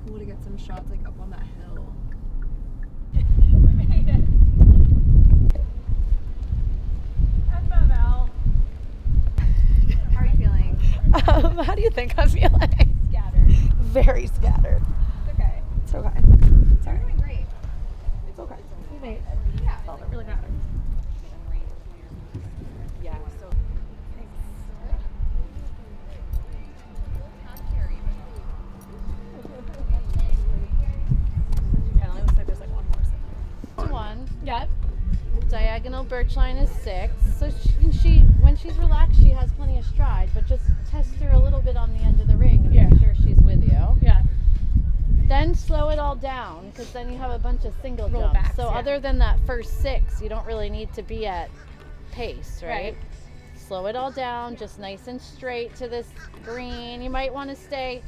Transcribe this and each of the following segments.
cool to get some shots like up on that hill. We made it. FML. How are you feeling? How do you think I'm feeling? Scattered. Very scattered. It's okay. It's okay. You're doing great. It's okay. We made it. Yeah. That's all that really matters. Yeah. So. Yeah, it only looks like there's like one horse in there. 1. Yep. Diagonal birch line is 6. So she when she's relaxed, she has plenty of stride, but just test her a little bit on the end of the ring and make sure she's with you. Yeah. Then slow it all down, because then you have a bunch of single Roll jumps. backs, so yeah. other than that first 6, you don't really need to be at pace, right? Slow it all down, just nice and straight to this green. You might want to stay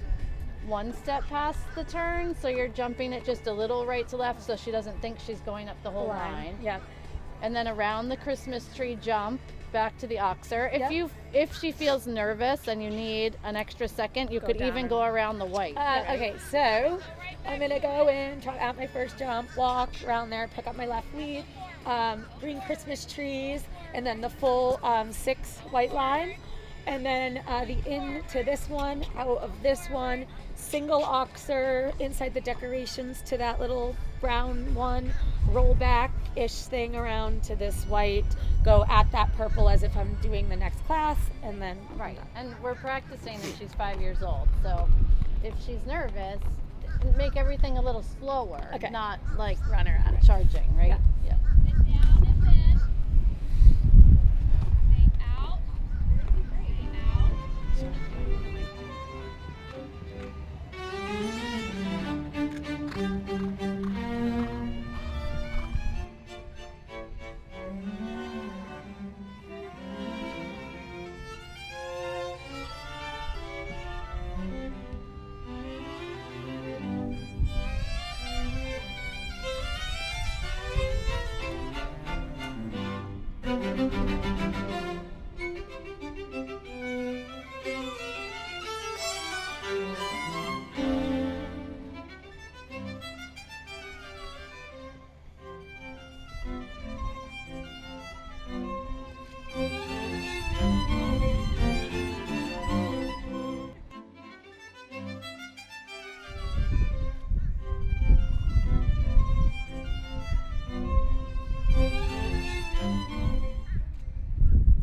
one step past the turn, so you're jumping it just a little right to left, so she doesn't think she's going up the whole line. Yeah. And then around the Christmas tree jump back to the oxer. If she feels nervous and you need an extra second, you could even go around the white. Okay, so I'm gonna go in, try out my first jump, walk around there, pick up my left lead, green Christmas trees, and then the full 6 white line, and then the in to this one, out of this one, single oxer inside the decorations to that little brown one, roll back-ish thing around to this white, go at that purple as if I'm doing the next class, and then Right. And we're practicing and she's 5 years old. So if she's nervous, make everything a little slower, not like run her at it. charging, right? Yeah. And down and then. Stay out. Stay out.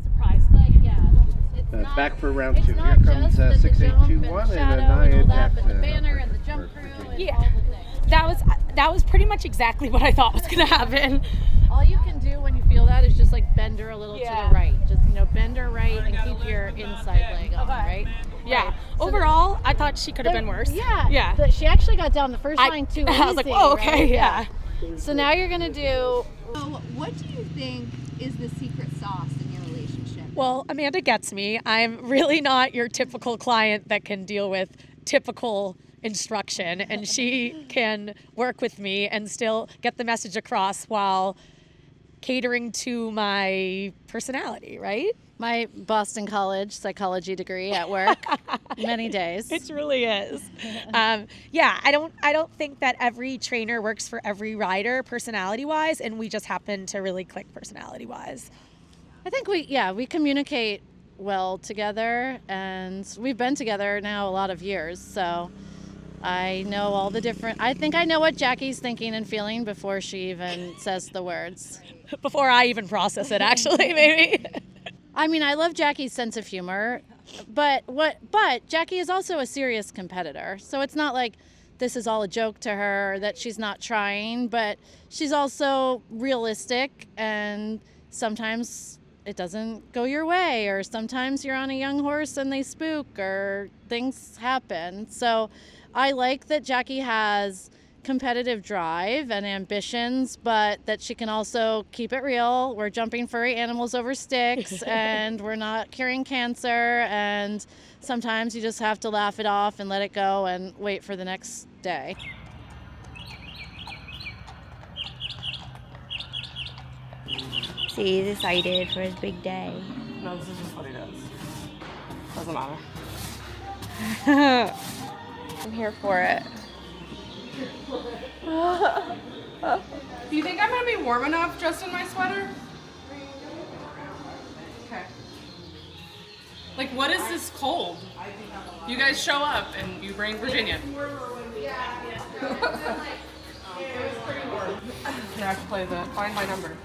Surprise. It's not, Back for round it's 2. not Here comes just the 6821 jump and a shadow and all Naya that, but the Jackson. banner and the jump crew and Yeah. all the things. That was pretty much exactly what I thought was gonna happen. All you can do when you feel that is just like bend her a little to Yeah. the right. Just bend her right and keep your inside leg on, right? Yeah. Right. So Overall, I thought she could have been worse. Yeah. Yeah. But she actually got down the first line too easy. I was like, oh, okay, right? yeah. So now you're gonna do. So, what do you think is the secret sauce in your relationship? Well, Amanda gets me. I'm really not your typical client that can deal with typical instruction, and she can work with me and still get the message across while catering to my personality, right? My Boston College psychology degree at work, many days. It really is. Yeah, I don't think that every trainer works for every rider personality-wise, and we just happen to really click personality-wise. I think we communicate well together, and we've been together now a lot of years, so I know all the different. I think I know what Jackie's thinking and feeling before she even says the words. Before I even process it, actually, maybe. I mean, I love Jackie's sense of humor, but Jackie is also a serious competitor. So it's not like this is all a joke to her, that she's not trying, but she's also realistic, and sometimes it doesn't go your way, or sometimes you're on a young horse and they spook, or things happen. So I like that Jackie has competitive drive and ambitions, but that she can also keep it real. We're jumping furry animals over sticks and we're not curing cancer, and sometimes you just have to laugh it off and let it go and wait for the next day. See, he's excited for his big day. No, this is just what he does. Doesn't matter. I'm here for it. Do you think I'm gonna be warm enough just in my sweater? Okay. Like, what is this cold? You guys show up and you bring Virginia. It was pretty warm. You have to play the find my number.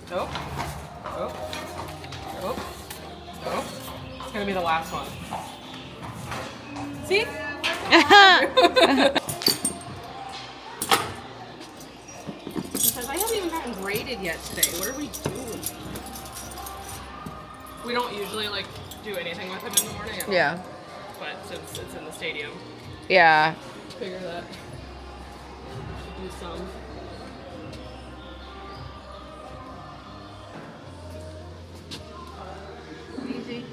Nope. Nope. Nope. Nope. It's gonna be the last one. See? Because I haven't even gotten graded yet today. What are we doing? We don't usually like do anything with him in the morning at all. Yeah. But since it's in the stadium, Yeah. figure that do some. Easy.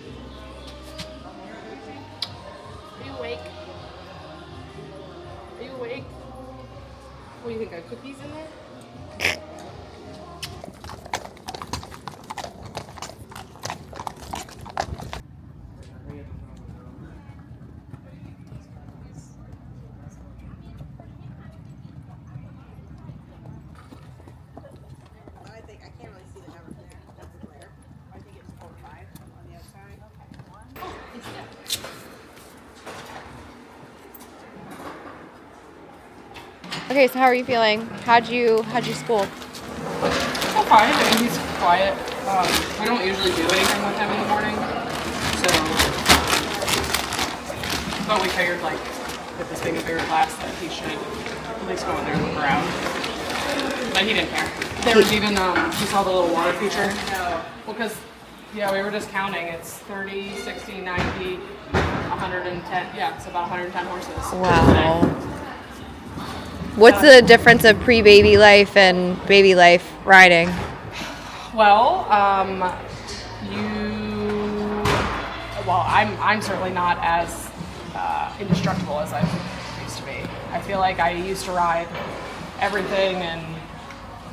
Are you awake? Are you awake? What do you think? I have cookies in there? Okay, so how are you feeling? How'd you school? So fine. I mean, he's quiet. We don't usually do anything with him in the morning, so. But we figured, like, with this being a bigger class, that he should at least go in there and look around. But he didn't care. There was even, he saw the little water feature. Well, because, yeah, we were just counting. It's 30, 60, 90, 110. Yeah, it's about 110 horses. Wow. What's the difference of pre-baby life and baby life riding? Well, I'm certainly not as indestructible as I used to be. I feel like I used to ride everything and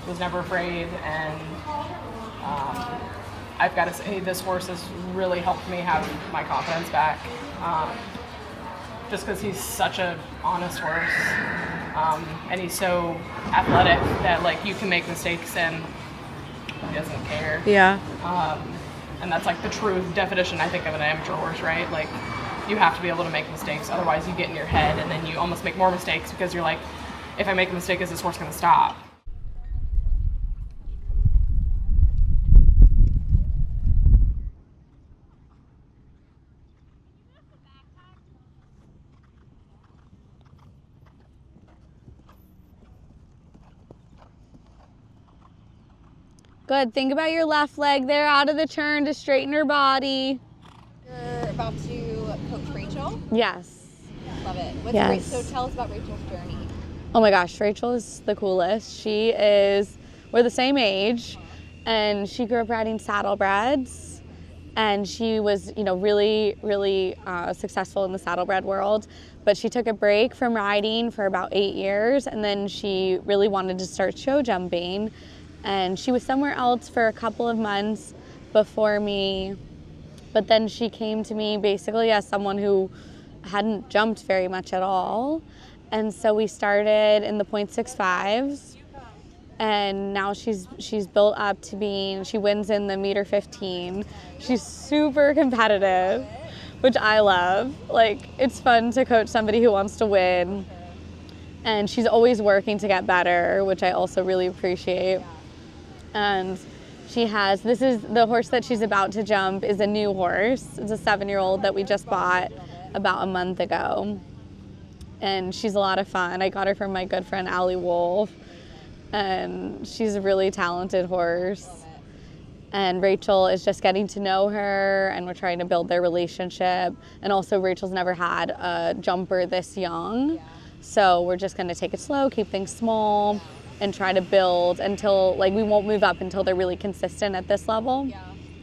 was never afraid, and I've got to say this horse has really helped me have my confidence back. Just because he's such an honest horse, and he's so athletic that like you can make mistakes and he doesn't care. Yeah. And that's like the true definition, I think, of an amateur horse, right? Like you have to be able to make mistakes, otherwise you get in your head and then you almost make more mistakes because you're like, if I make a mistake, is this horse going to stop? Good. Think about your left leg there out of the turn to straighten her body. You're about to coach Rachel. Yes. Love it. Yes. So tell us about Rachel's journey. Oh my gosh, Rachel is the coolest. We're the same age, and she grew up riding saddlebreds, and she was, really, really successful in the saddlebred world. But she took a break from riding for about 8 years, and then she really wanted to start show jumping. And she was somewhere else for a couple of months before me, but then she came to me basically as someone who hadn't jumped very much at all. And so we started in the 0.65s, and now she's built up to being, she wins in the 1.15. She's super competitive, which I love. Like, it's fun to coach somebody who wants to win. And she's always working to get better, which I also really appreciate. And this is the horse that she's about to jump is a new horse. It's a 7-year-old that we just bought about a month ago. And she's a lot of fun. I got her from my good friend Allie Wolf. And she's a really talented horse. And Rachel is just getting to know her, and we're trying to build their relationship. And also Rachel's never had a jumper this young. So we're just gonna take it slow, keep things small, and try to build until, we won't move up until they're really consistent at this level,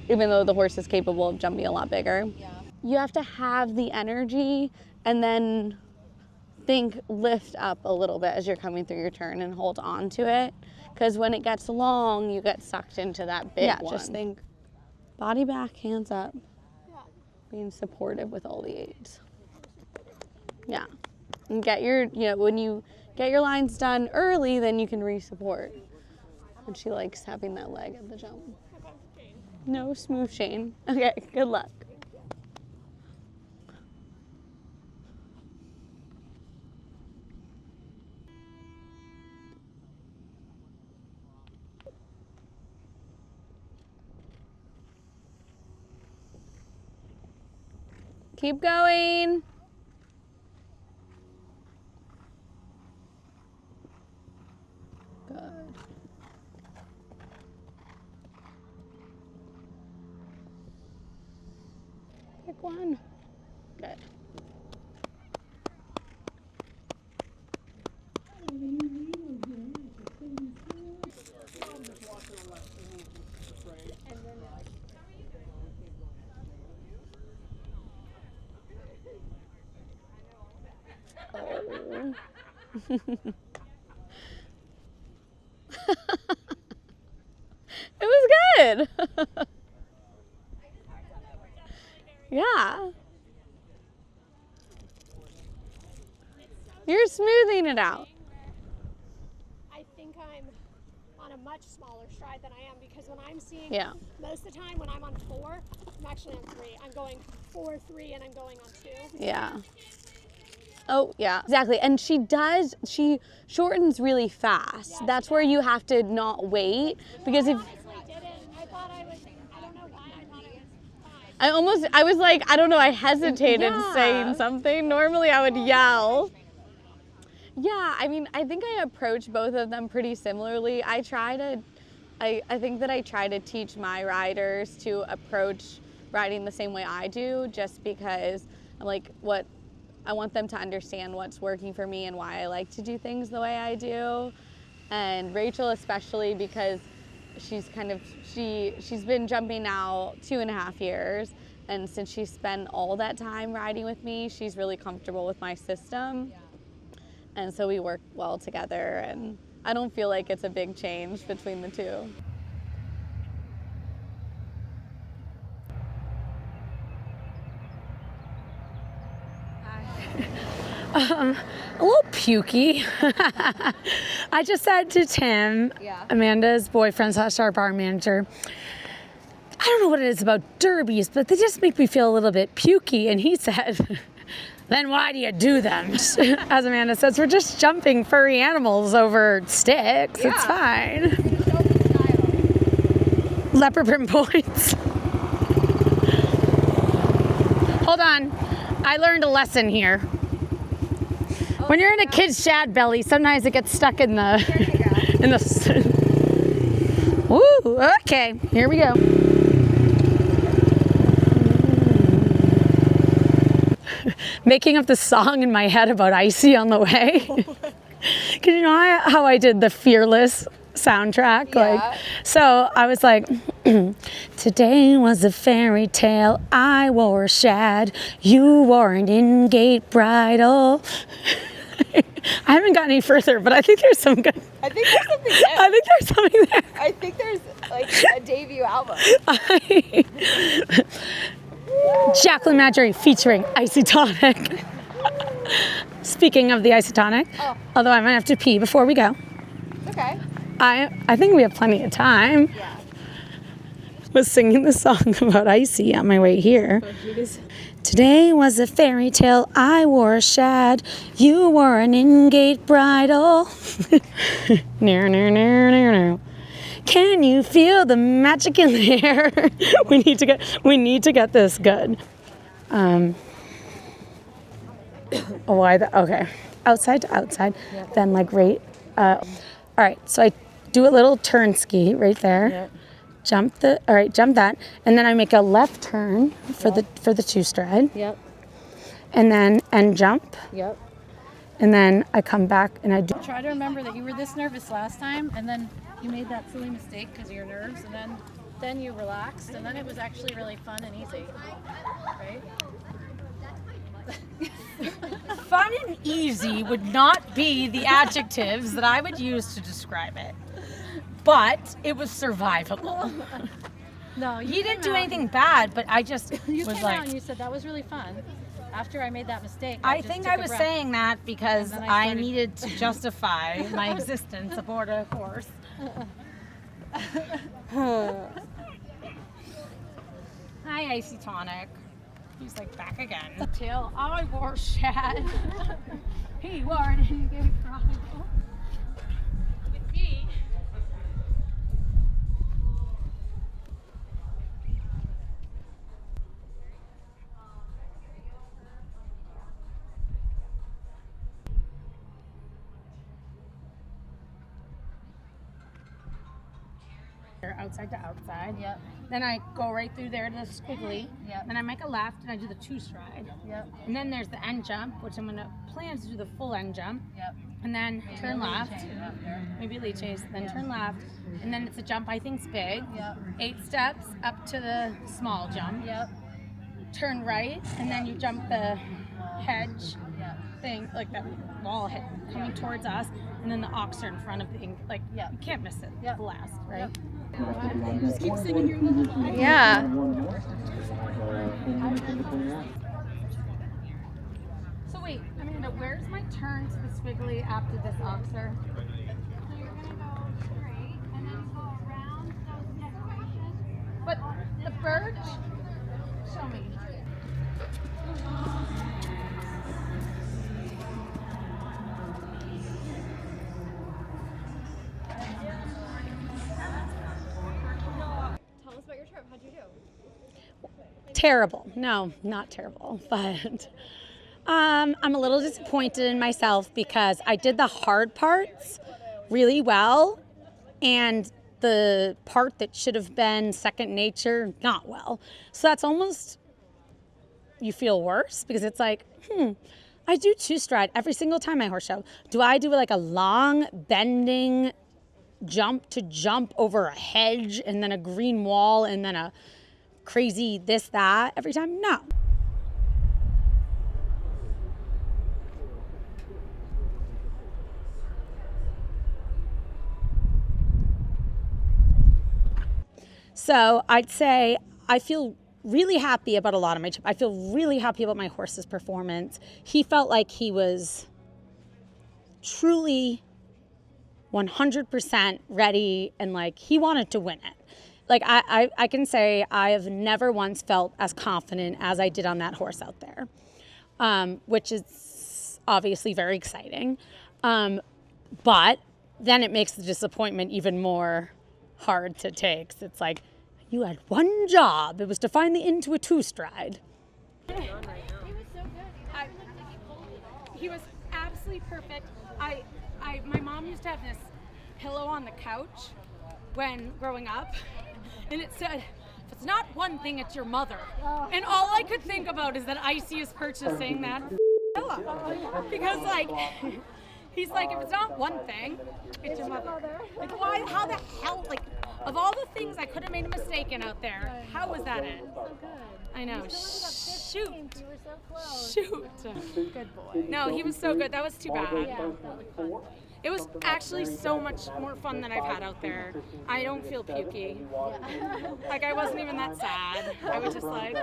even though the horse is capable of jumping a lot bigger. You have to have the energy and then lift up a little bit as you're coming through your turn and hold on to it. Because when it gets long, you get sucked into that big one. Just think body back, hands up. Being supportive with all the aids. Yeah. And get your, when you get your lines done early, then you can re-support. And she likes having that leg at the jump. No smooth chain. Okay, good luck. Keep going. Good. Pick one. Good. Oh. It was good. Yeah. You're smoothing it out. I think I'm on a much smaller stride than I am, because when I'm seeing, Yeah. most of the time when I'm on 4, I'm actually on 3. I'm going 4, 3, and I'm going on 2. Yeah. Oh, yeah, exactly. And she shortens really fast. Yeah, That's where you have to not wait, because if honestly didn't. I thought I don't know why I thought it was fine. I was like, I don't know, I hesitated Yeah. saying something. Normally I would yell. Yeah, I mean, I think I approach both of them pretty similarly. I think that I try to teach my riders to approach riding the same way I do, just because I'm like, I want them to understand what's working for me and why I like to do things the way I do. And Rachel especially, because she's been jumping now 2.5 years, and since she spent all that time riding with me, she's really comfortable with my system. And so we work well together, and I don't feel like it's a big change between the two. A little pukey. I just said to Tim, Amanda's boyfriend / our bar manager, I don't know what it is about derbies, but they just make me feel a little bit pukey. And he said, then why do you do them? As Amanda says, we're just jumping furry animals over sticks. It's fine. Leopard print points. Hold on. I learned a lesson here. When you're in a kid's shad belly, sometimes it gets stuck in the Woo, okay, here we go. Making up the song in my head about Icy on the way. Cause you know how I did the Fearless soundtrack? Like, so I was like, today was a fairy tale, I wore a shad, you wore an Ingate bridle. I haven't gotten any further, but I think there's some good. I think there's something there. I think there's something there. I think there's like a debut album. Jacqueline Madry featuring Icy Tonic. Speaking of the Icy Tonic, although I might have to pee before we go. Okay. I think we have plenty of time. Yeah. Was singing the song about Icy on my way here. Today was a fairy tale, I wore a shad, you wore an Ingate bridle. Can you feel the magic in the air? we need to get this good. Okay. Outside to outside, then like right. All right, so I do a little turn ski right there. Jump that, and then I make a left turn for the two stride. Yep. And then end jump. Yep. And then I come back and I do. Try to remember that you were this nervous last time, and then you made that silly mistake because of your nerves, and then you relaxed, and then it was actually really fun and easy, right? Fun and easy would not be the adjectives that I would use to describe it, but it was survivable. No, He didn't do anything bad, but I just You was came like, out and you said that was really fun. After I made that mistake, I just think took I a was breath. saying that because And then I I started- needed to justify my existence aboard a horse. Hi, Icy Tonic. He's like back again. Till I wore Shad. He wore an Ingate Chronicle. With me. Outside to outside. Yep. Then I go right through there to the squiggly. Yep. Then I make a left and I do the 2-stride. Yep. And then there's the end jump, which I'm gonna plan to do the full end jump. Yep. And then turn left. Yep. Maybe a lead chase, then turn left. And then it's a jump I think's big. Yep. 8 steps up to the small jump. Yep. Turn right, and then you jump the hedge Yep. thing, like that wall hit coming towards us, and then the ox are in front of the like Yep. you can't miss it. Yep. The last, right? Yeah. So wait, Amanda, where's my turn to the squiggly after this oxer? So you're gonna go straight and then go around those decorations. But the birch, show me. Tell us about your trip. How'd you do? Terrible. No, not terrible, but I'm a little disappointed in myself because I did the hard parts really well and the part that should have been second nature, not well. So that's almost, you feel worse because it's like, I do 2-stride every single time I horse show. Do I do like a long bending jump to jump over a hedge and then a green wall and then a crazy this, that every time? No. So I'd say I feel really happy about a lot of my trip. I feel really happy about my horse's performance. He felt like he was truly 100% ready and like he wanted to win it. Like I can say I have never once felt as confident as I did on that horse out there, which is obviously very exciting. But then it makes the disappointment even more hard to take. So it's like, you had one job. It was to find the into a 2-stride. He was so good. He was absolutely perfect. My mom used to have this pillow on the couch when growing up, and it said, if it's not one thing, it's your mother. And all I could think about is that Icy is purchasing that pillow. Because like, he's like, if it's not one thing, it's your mother. Like why, how the hell, like, of all the things I could have made a mistake in out there, how was that it? So good. I know, You shoot. were so close. Shoot. Good boy. No, he was so good. That was too bad. Yeah, that was fun. It was actually so much more fun than I've had out there. I don't feel pukey. Like I wasn't even that sad. I was just like,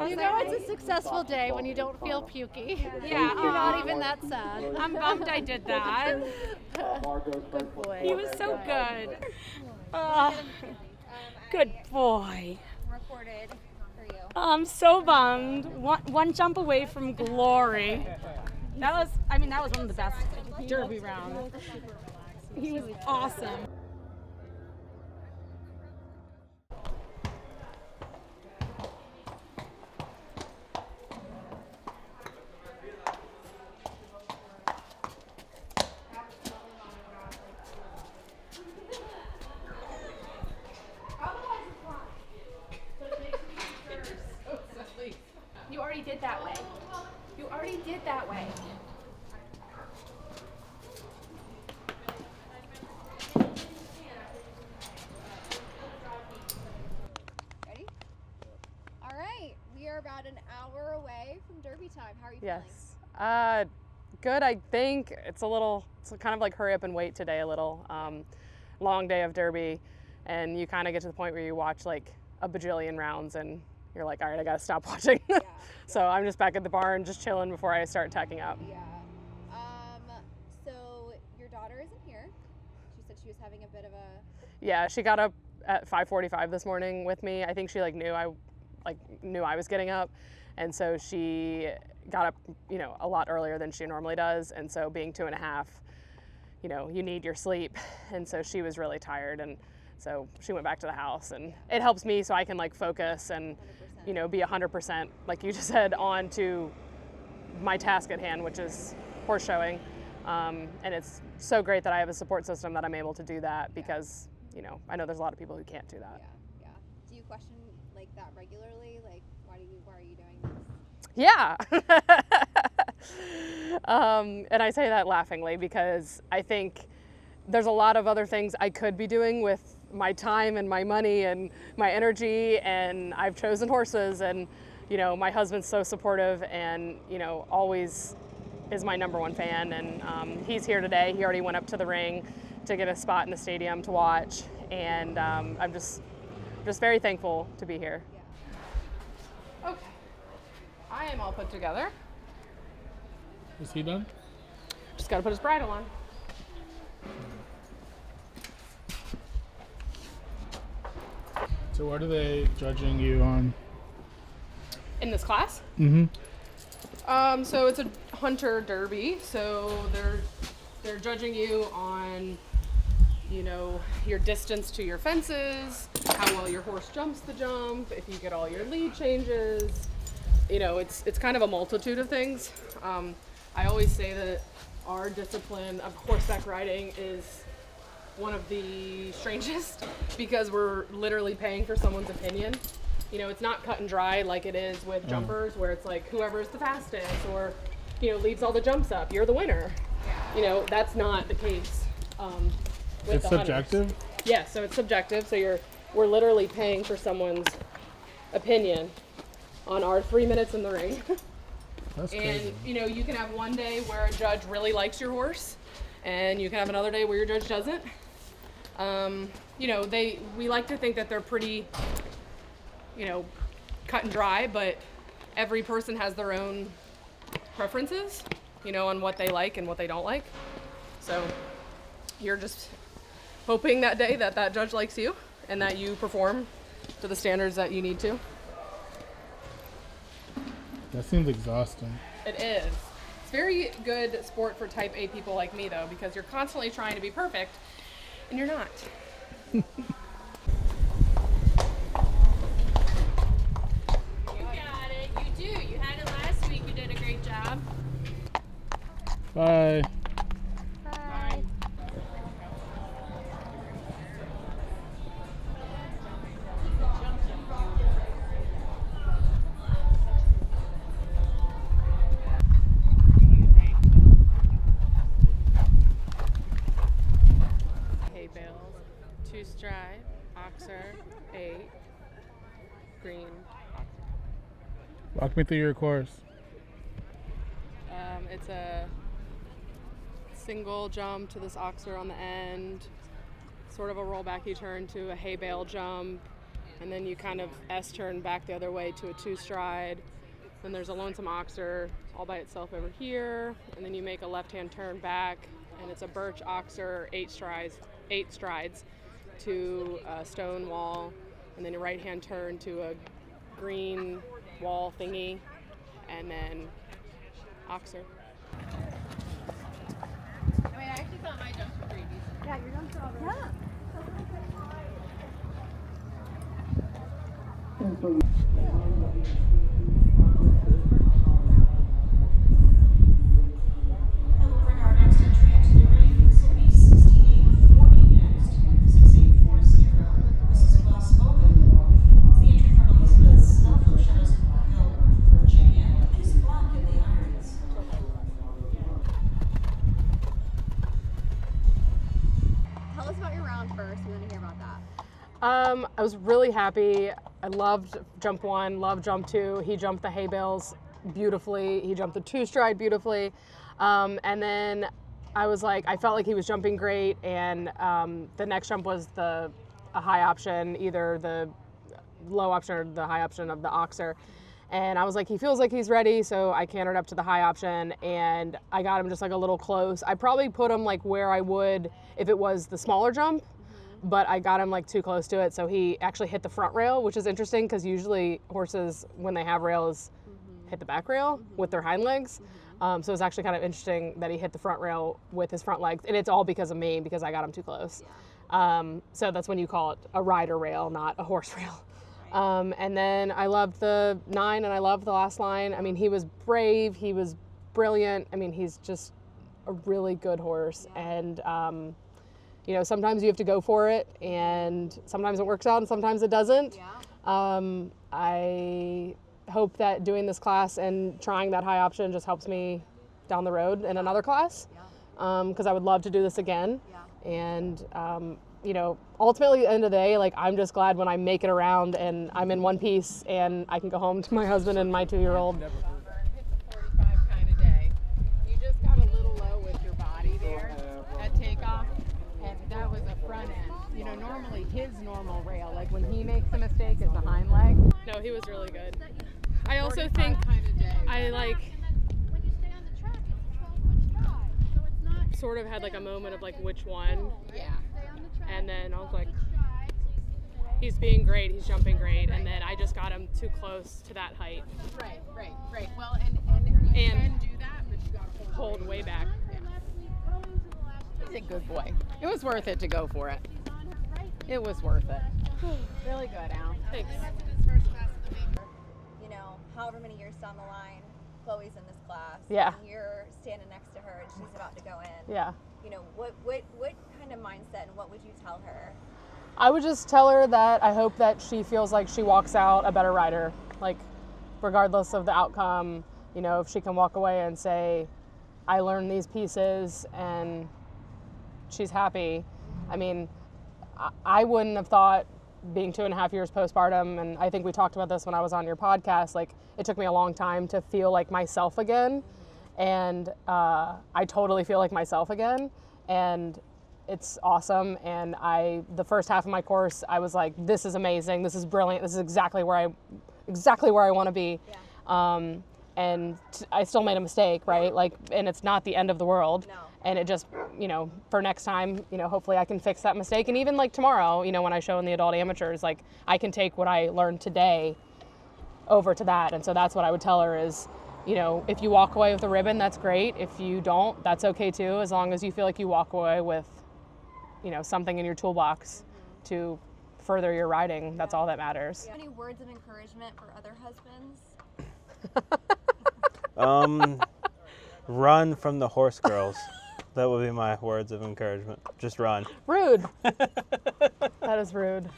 You know it's a successful day when you don't feel pukey. yeah, You're not even that sad. I'm bummed I did that. Good boy. He was so good. Good boy. Recorded for you. I'm so bummed. One jump away from glory. That was one of the best derby rounds. He was awesome. You already did that way. You already did that way. Ready? All right. We are about an hour away from Derby time. How are you feeling? Yes. Good. I think it's kind of like hurry up and wait today a little. Long day of Derby, and you kind of get to the point where you watch like a bajillion rounds and you're like, all right, I gotta stop watching. So I'm just back at the barn, just chilling before I start tacking up. Yeah. So your daughter isn't here. She said she was having a bit of a. Yeah, she got up at 5:45 this morning with me. I think she knew I was getting up, and so she got up, a lot earlier than she normally does. And so being 2.5, you need your sleep, and so she was really tired, and so she went back to the house, and it helps me so I can focus and 100%. Be 100%, like you just said, on to my task at hand, which is horse showing. And it's so great that I have a support system that I'm able to do that, because I know there's a lot of people who can't do that. Yeah. Do you question that regularly? Why are you doing this? Yeah. And I say that laughingly, because I think there's a lot of other things I could be doing with my time and my money and my energy, and I've chosen horses, and my husband's so supportive, and always is my #1 fan, and he's here today. He already went up to the ring to get a spot in the stadium to watch, and I'm just very thankful to be here. Okay, I am all put together. Is he done? Just gotta put his bridle on. So what are they judging you on? In this class? Mm-hmm. So it's a hunter derby, so they're judging you on, your distance to your fences, how well your horse jumps the jump, if you get all your lead changes. It's kind of a multitude of things. I always say that our discipline of horseback riding is one of the strangest, because we're literally paying for someone's opinion. It's not cut and dry like it is with jumpers, where it's like whoever's the fastest or, leaves all the jumps up, you're the winner. That's not the case. With it's the subjective? Hunters. Yeah, so it's subjective. So we're literally paying for someone's opinion on our 3 minutes in the ring. That's and crazy. You can have one day where a judge really likes your horse, and you can have another day where your judge doesn't. We like to think that they're pretty, cut and dry, but every person has their own preferences, on what they like and what they don't like. So you're just hoping that day that judge likes you and that you perform to the standards that you need to. That seems exhausting. It is. It's very good sport for type A people like me, though, because you're constantly trying to be perfect, and you're not. You got it. You do. You had it last week. You did a great job. Bye. Bye. Hay bales, 2-stride, oxer, 8, green. Walk me through your course. It's a single jump to this oxer on the end, sort of a rollbacky turn to a hay bale jump, and then you kind of S-turn back the other way to a 2-stride. Then there's a lonesome oxer all by itself over here, and then you make a left-hand turn back, and it's a birch oxer, 8 strides to a stone wall, and then a right-hand turn to a green wall thingy, and then oxer. I actually thought my jumps were pretty decent. Yeah, your jumps are all really Tell us about your round first. We want to hear about that. I was really happy. I loved jump 1, loved jump 2. He jumped the hay bales beautifully. He jumped the 2-stride beautifully. And then I was like, I felt like he was jumping great. And the next jump was a high option, either the low option or the high option of the oxer. And I was like, he feels like he's ready, so I cantered up to the high option, and I got him just like a little close. I probably put him like where I would if it was the smaller jump, but I got him like too close to it, so he actually hit the front rail, which is interesting because usually horses, when they have rails, hit the back rail with their hind legs. So it's actually kind of interesting that he hit the front rail with his front legs, and it's all because of me, because I got him too close. So that's when you call it a rider rail, not a horse rail. And then I loved the 9 and I loved the last line. I mean, he was brave, he was brilliant. I mean, he's just a really good horse. And, you know, sometimes you have to go for it, and sometimes it works out and sometimes it doesn't. I hope that doing this class and trying that high option just helps me down the road in another class, because I would love to do this again. And, you know, ultimately at the end of the day, like, I'm just glad when I make it around and I'm in one piece and I can go home to my husband and my 2-year-old. Hit the 45 kind of day. You just got a little low with your body there at takeoff, and that was a front end. You know, normally his normal rail, like when he makes a mistake, is the hind leg. No, he was really good. I also think I like sort of had like a moment of like which one. Yeah. And then I was like, he's being great, he's jumping great, and then I just got him too close to that height. Right. Well, and you can do that, but you got to hold way back. He's a good boy. It was worth it to go for it. It was worth it. Really good, Al. Thanks. You know, however many years down the line, Chloe's in this class. Yeah. And you're standing next to her and she's about to go in. Yeah. You know, what kind of mindset and what would you tell her? I would just tell her that I hope that she feels like she walks out a better rider, like regardless of the outcome. You know, if she can walk away and say, I learned these pieces, and she's happy. I mean, I wouldn't have thought, being 2.5 years postpartum, and I think we talked about this when I was on your podcast, like it took me a long time to feel like myself again. And I totally feel like myself again, and it's awesome. And the first half of my course, I was like, this is amazing, this is brilliant, this is exactly where I want to be. Yeah. And I still made a mistake, right? Like, and it's not the end of the world. No. And it just, you know, for next time, you know, hopefully I can fix that mistake. And even like tomorrow, you know, when I show in the adult amateurs, like I can take what I learned today over to that. And so that's what I would tell her is, you know, if you walk away with a ribbon, that's great. If you don't, that's okay too, as long as you feel like you walk away with, you know, something in your toolbox to further your riding. That's all that matters. Any words of encouragement for other husbands? Run from the horse girls. That would be my words of encouragement. Just run. Rude. That is rude.